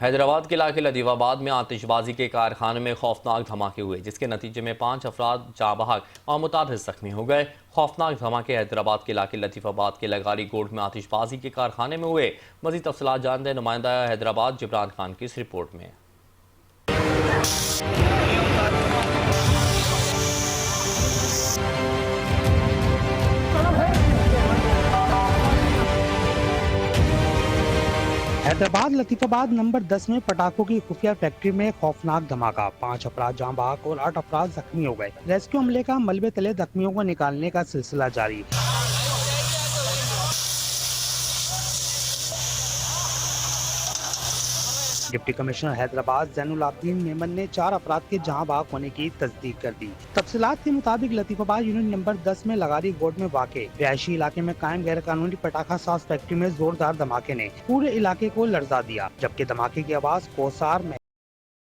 हैदराबाद के इलाके लतीफ़ाबाद में आतिशबाजी के कारखाने में खौफनाक धमाके हुए, जिसके नतीजे में 5 अफराद जाँ बहक और मुताबिक जख्मी हो गए। खौफनाक धमाके हैदराबाद के इलाके लतीफ़ाबाद के लगारी गोड में आतिशबाजी के कारखाने में हुए। मज़ीद तफसीलात जानते हैं नुमाइंदा हैदराबाद जिब्रान खान की इस रिपोर्ट में। हैदराबाद लतीफाबाद नंबर 10 में पटाखों की खुफिया फैक्ट्री में खौफनाक धमाका, 5 अफराद जाँ बहक और 8 अफराद जख्मी हो गए। रेस्क्यू अमले का मलबे तले जख्मियों को निकालने का सिलसिला जारी। डिप्टी कमिश्नर हैदराबाद जैनुल आबदीन मेमन ने 4 अफराद के जहाँ बहक होने की तस्दीक कर दी। तफसीलात के मुताबिक लतीफाबाद यूनिट नंबर 10 में लगारी गोड में वाक़े रिहायशी इलाके में कायम गैर कानूनी पटाखा साज फैक्ट्री में जोरदार धमाके ने पूरे इलाके को लर्जा दिया, जबकि धमाके की आवाज कोसार